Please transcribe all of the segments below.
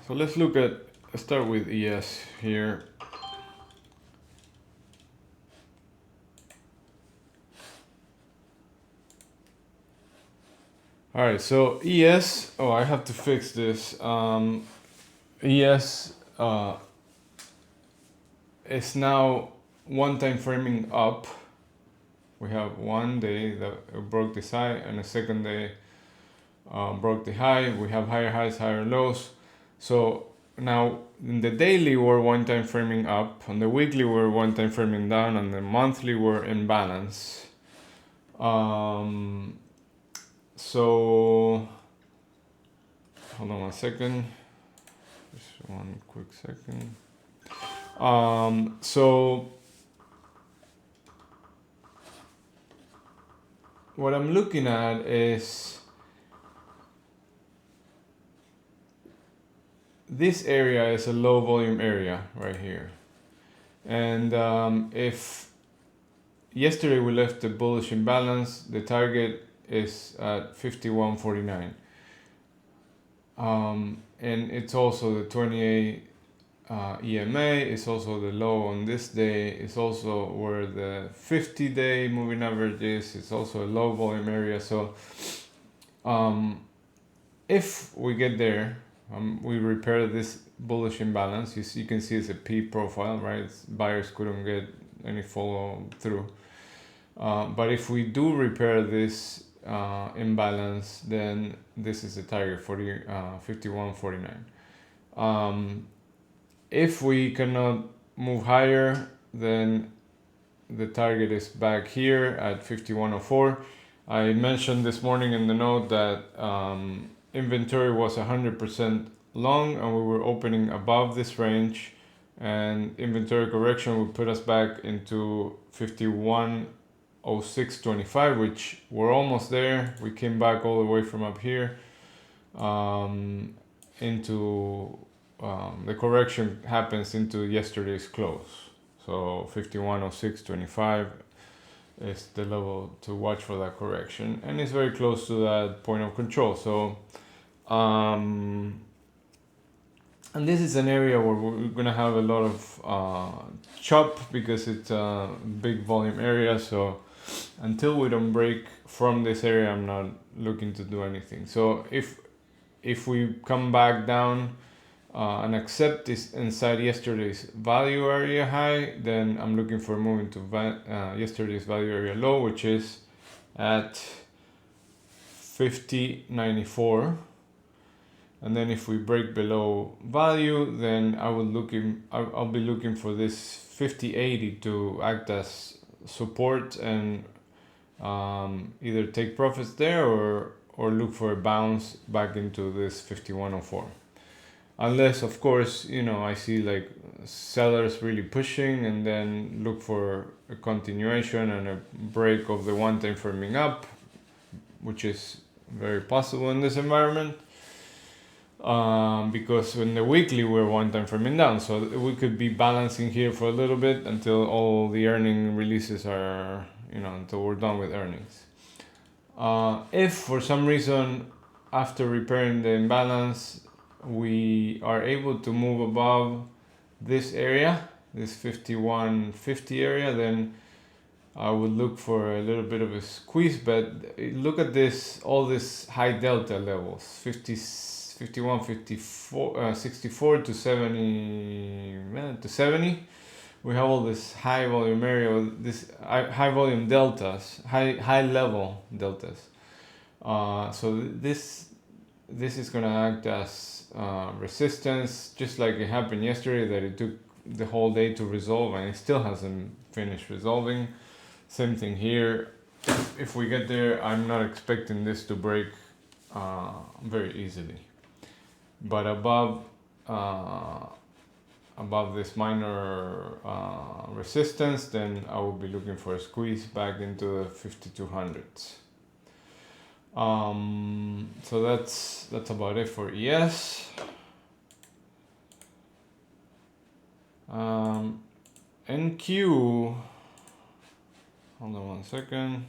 So let's start with ES here. All right, so ES, oh, I have to fix this. ES is now one time framing up. We have one day that broke this high and a second day broke the high. We have higher highs, higher lows. So now in the daily we're one time framing up, on the weekly we're one time framing down, and the monthly we're in balance. So hold on one second, just one quick second. So what I'm looking at is this area is a low volume area right here. And if yesterday we left the bullish imbalance, the target is at 51.49. And it's also the 28 EMA, it's also the low on this day, it's also where the 50-day moving average is, it's also a low volume area. So if we get there, we repair this bullish imbalance. You can see it's a P profile, right? Buyers couldn't get any follow through. But if we do repair this imbalance, then this is the target, 51.49. If we cannot move higher, then the target is back here at 51.04. I mentioned this morning in the note that inventory was 100% long and we were opening above this range, and inventory correction would put us back into 51.0625, which we're almost there. We came back all the way from up here into the correction happens into yesterday's close. So 51.0625 is the level to watch for that correction, and it's very close to that point of control. So and this is an area where we're gonna have a lot of chop because it's a big volume area. So until we don't break from this area, I'm not looking to do anything. So if we come back down and accept this inside yesterday's value area high, then I'm looking for moving to yesterday's value area low, which is at 50.94. And then if we break below value, then I'll be looking for this 50.80 to act as support and either take profits there or look for a bounce back into this 51.04. Unless, of course, I see like sellers really pushing, and then look for a continuation and a break of the one time firming up, which is very possible in this environment. Because in the weekly we're one time firming down, so we could be balancing here for a little bit until all the earning releases are, until we're done with earnings. If for some reason after repairing the imbalance we are able to move above this area, this 51.50 area, then I would look for a little bit of a squeeze. But look at this, all this high delta levels, 51, 54, 64 to 70. We have all this high volume area, this high volume deltas, high level deltas. So this is gonna act as resistance, just like it happened yesterday, that it took the whole day to resolve, and it still hasn't finished resolving. Same thing here. If we get there, I'm not expecting this to break very easily. But above this minor resistance, then I will be looking for a squeeze back into the 5200s. So that's about it for ES. NQ, hold on one second.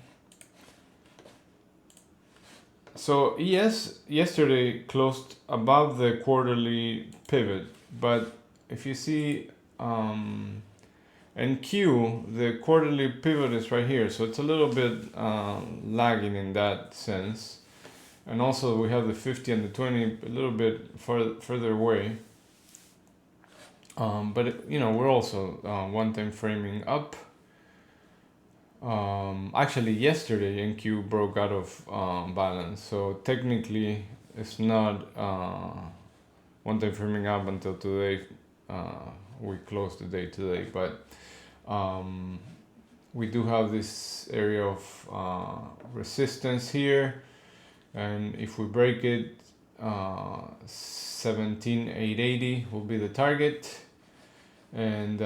So ES yesterday closed above the quarterly pivot, but if you see and Q, the quarterly pivot is right here, so it's a little bit lagging in that sense. And also we have the 50 and the 20 a little bit further away. But we're also one time framing up. Actually, yesterday NQ broke out of balance, so technically it's not one time framing up until today. We closed the day today, but we do have this area of resistance here, and if we break it, 17,880 will be the target, and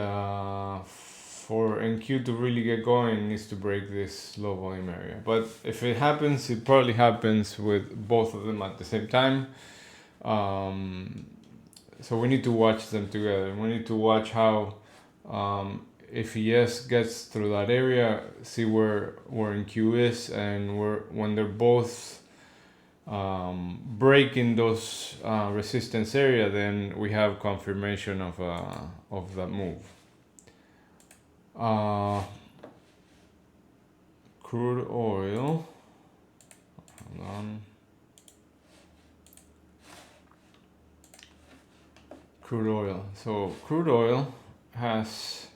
for NQ to really get going, it needs to break this low volume area. But if it happens, it probably happens with both of them at the same time. So we need to watch them together. We need to watch how if ES gets through that area, see where NQ is, and when they're both breaking those resistance area, then we have confirmation of that move. Crude oil. Hold on. Crude oil. So crude oil has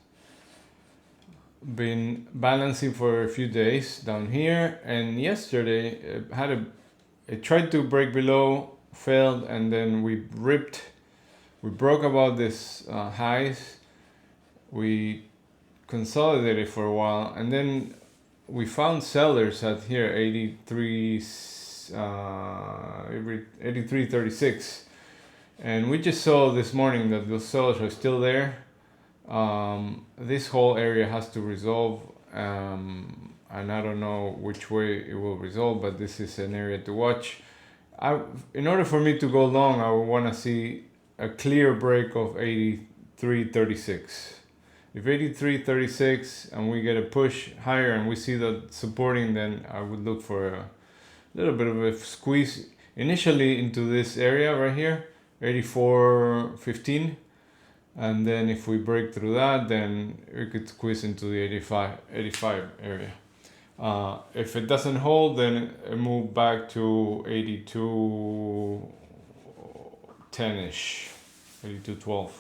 been balancing for a few days down here, and yesterday it tried to break below, failed, and then we broke about this highs. We consolidated for a while, and then we found sellers at here 83.36, and we just saw this morning that those sellers are still there. This whole area has to resolve, and I don't know which way it will resolve, but this is an area to watch. In order for me to go long, I would want to see a clear break of 83.36. If 83.36 and we get a push higher and we see that supporting, then I would look for a little bit of a squeeze initially into this area right here, 84.15, and then if we break through that, then we could squeeze into the 85 area. If it doesn't hold, then it move back to 82.10ish, 82.12.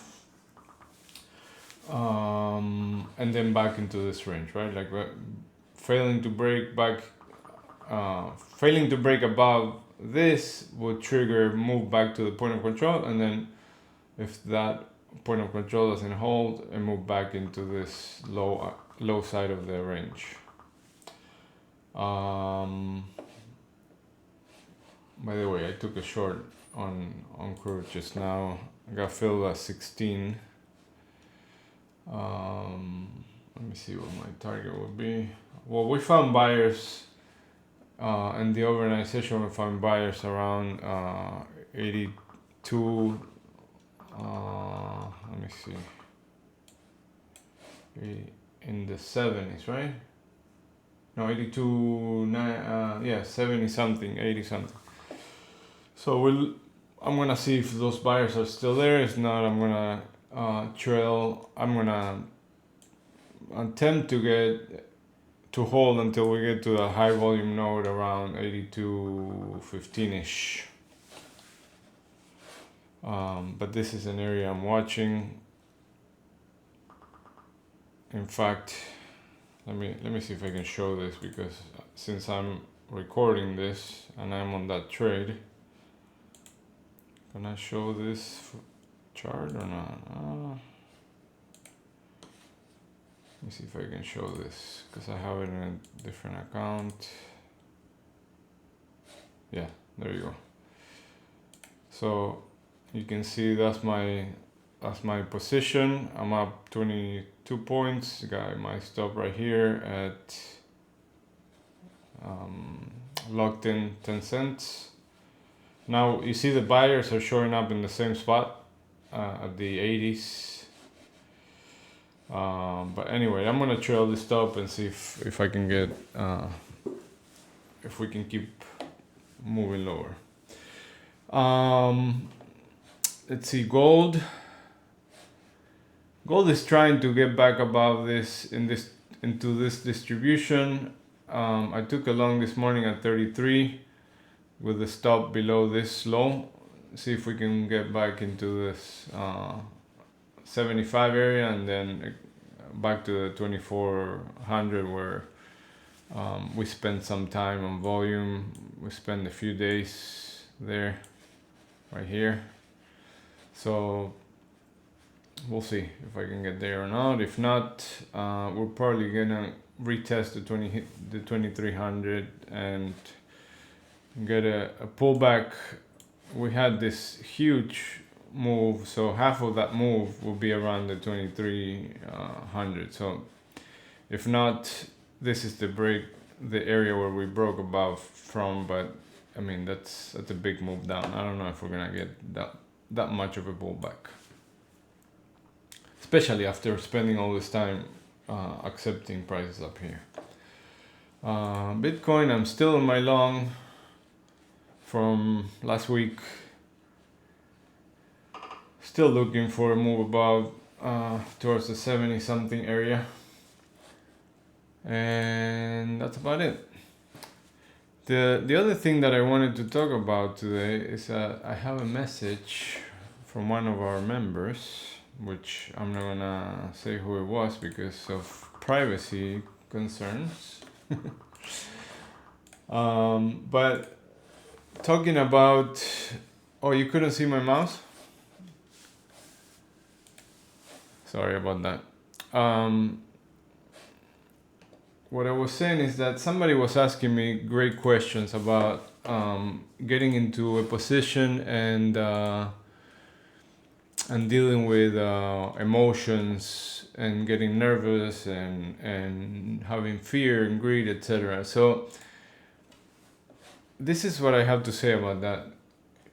And then back into this range, right? Like failing to break above this would trigger move back to the point of control, and then if that point of control doesn't hold, and move back into this low side of the range. By the way, I took a short on crude just now. I got filled at 16. Let me see what my target would be. Well, we found buyers in the overnight session. We found buyers around 82. Let me see. In the 70s, right? No, 82, 70 something, 80 something. So I'm gonna see if those buyers are still there. If not, I'm gonna I'm gonna attempt to hold until we get to the high volume node around 82.15ish. But this is an area I'm watching. In fact, let me see if I can show this, because since I'm recording this and I'm on that trade, can I show this chart or not? Let me see if I can show this, because I have it in a different account. Yeah, there you go. So you can see that's my position. I'm up 22 points. Got my stop right here at locked in 10 cents. Now you see the buyers are showing up in the same spot at the 80s. But anyway, I'm gonna trail this stop and see if I can get if we can keep moving lower. Let's see, gold. Gold is trying to get back above into this distribution. I took a long this morning at 33 with the stop below this low. See if we can get back into this 75 area and then back to the 2400 where we spent some time on volume. We spent a few days there, right here. So we'll see if I can get there or not. If not, we're probably gonna retest the 2300 and get a pullback. We had this huge move, so half of that move will be around the 2300. So if not, this is the area where we broke above from, but I mean that's a big move down. I don't know if we're gonna get that much of a pullback, especially after spending all this time accepting prices up here. Bitcoin, I'm still in my long from last week. Still looking for a move above towards the 70 something area. And that's about it. The other thing that I wanted to talk about today is I have a message from one of our members, which I'm not gonna say who it was because of privacy concerns. But talking about, oh, you couldn't see my mouse? Sorry about that. What I was saying is that somebody was asking me great questions about getting into a position and dealing with emotions and getting nervous and having fear and greed, etc. So this is what I have to say about that.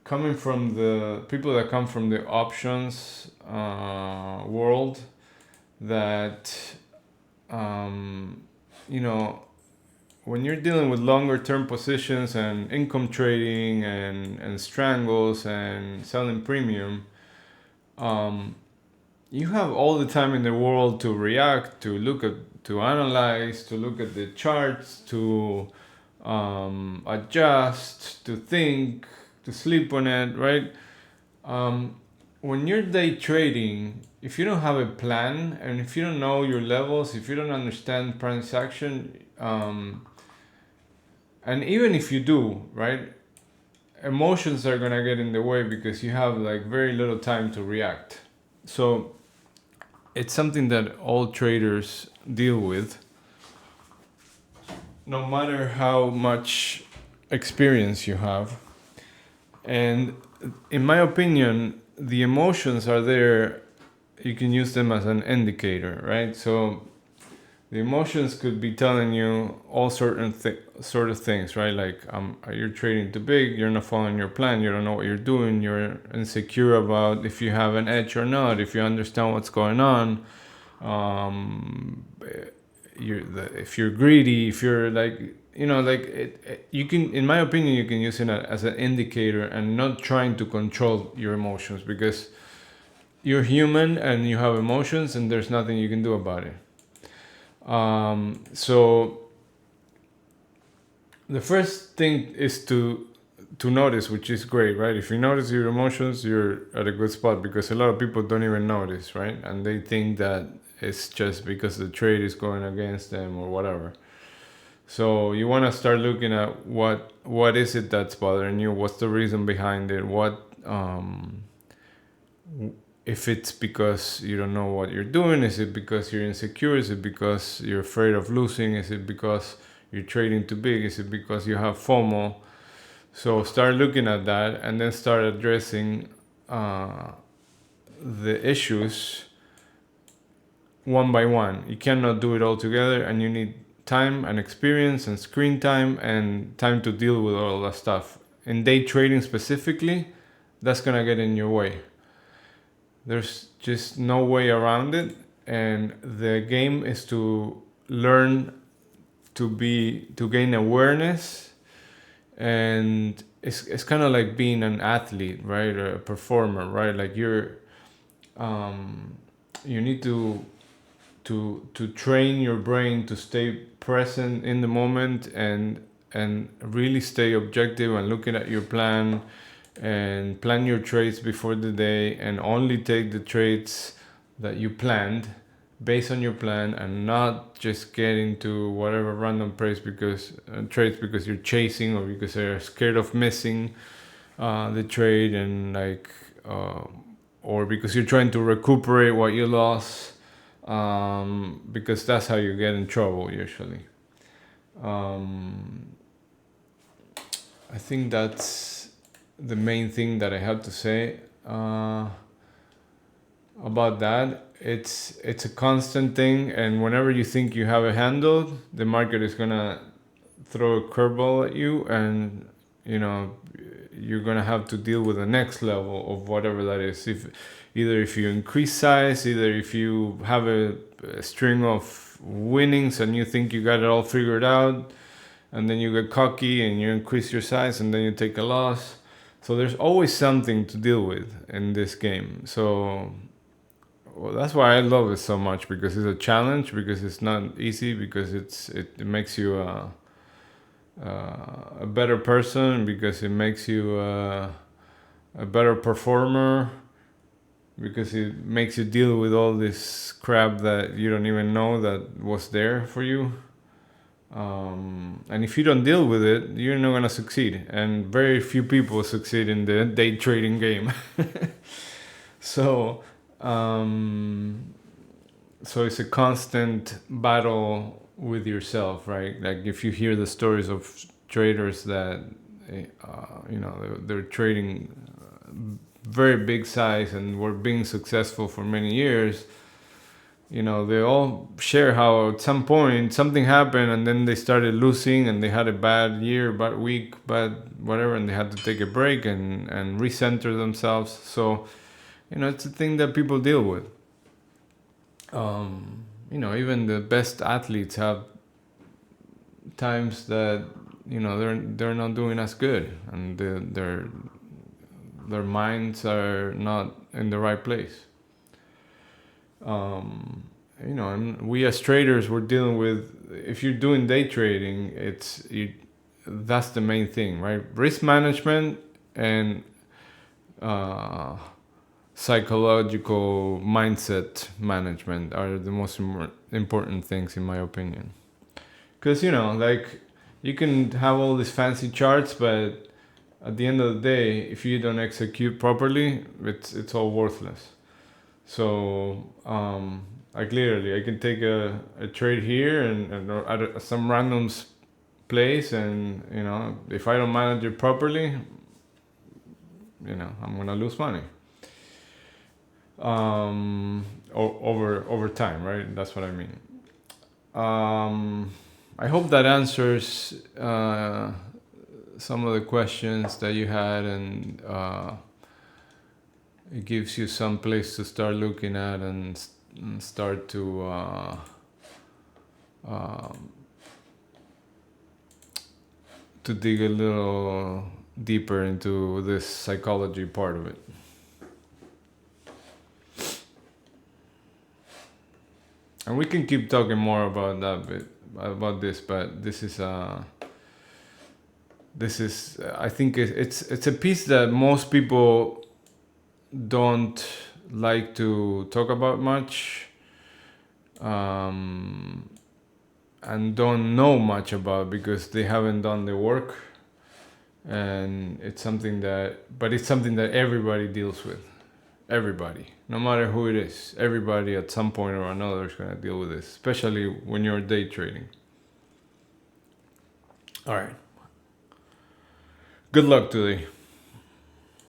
Coming from the people that come from the options world, that you know, when you're dealing with longer term positions and income trading and strangles and selling premium, you have all the time in the world to react, to look at, to analyze, to look at the charts, to adjust, to think, to sleep on it, right? When you're day trading, if you don't have a plan and if you don't know your levels, if you don't understand price action, and even if you do, right, emotions are gonna get in the way because you have like very little time to react. So it's something that all traders deal with, no matter how much experience you have. And in my opinion, the emotions are there. You can use them as an indicator, right? So the emotions could be telling you all sort of things, right? Like you're trading too big, you're not following your plan, you don't know what you're doing, you're insecure about if you have an edge or not, if you understand what's going on, if you're greedy, if you're like, you know, like you can, in my opinion, you can use it as an indicator and not trying to control your emotions, because you're human and you have emotions and there's nothing you can do about it. So the first thing is to notice, which is great, right? If you notice your emotions, you're at a good spot, because a lot of people don't even notice, right? And they think that it's just because the trade is going against them or whatever. So you want to start looking at what is it that's bothering you? What's the reason behind it? If it's because you don't know what you're doing, is it because you're insecure? Is it because you're afraid of losing? Is it because you're trading too big? Is it because you have FOMO? So start looking at that and then start addressing the issues one by one. You cannot do it all together, and you need time and experience and screen time and time to deal with all that stuff. In day trading specifically, that's gonna get in your way. There's just no way around it, and the game is to learn to gain awareness and it's kind of like being an athlete, right, or a performer, right? Like you need to train your brain to stay present in the moment and really stay objective and looking at your plan and plan your trades before the day and only take the trades that you planned based on your plan and not just get into whatever random trades because you're chasing or because you're scared of missing the trade and uh, or because you're trying to recuperate what you lost, because that's how you get in trouble usually. um, I think that's the main thing that I have to say about that. It's a constant thing, and whenever you think you have it handled, the market is gonna throw a curveball at you, and you know you're gonna have to deal with the next level of whatever that is. If you increase size, either if you have a string of winnings and you think you got it all figured out, and then you get cocky and you increase your size and then you take a loss. So there's always something to deal with in this game. So well, that's why I love it so much, because it's a challenge, because it's not easy, because it makes you a better person, because it makes you a better performer, because it makes you deal with all this crap that you don't even know that was there for you. And if you don't deal with it, you're not gonna succeed. And very few people succeed in the day trading game. So, so it's a constant battle with yourself, right? Like if you hear the stories of traders that, they're trading very big size and were being successful for many years, they all share how at some point something happened and then they started losing and they had a bad year, bad week, bad whatever, and they had to take a break and recenter themselves. So, it's a thing that people deal with. Even the best athletes have times that, they're not doing as good, and their minds are not in the right place. And we as traders, we're dealing with, if you're doing day trading, that's the main thing, right? Risk management and psychological mindset management are the most important things, in my opinion. Because you can have all these fancy charts, but at the end of the day, if you don't execute properly, it's all worthless. So, literally, I can take a trade here and at some random place, and if I don't manage it properly, I'm gonna lose money. Over time, right? That's what I mean. I hope that answers some of the questions that you had, and it gives you some place to start looking at and start to dig a little deeper into this psychology part of it. And we can keep talking more about this, but this is I think it's a piece that most people don't like to talk about much, and don't know much about, because they haven't done the work. And it's something that everybody deals with. Everybody, no matter who it is, everybody at some point or another is going to deal with this, especially when you're day trading. All right. Good luck today.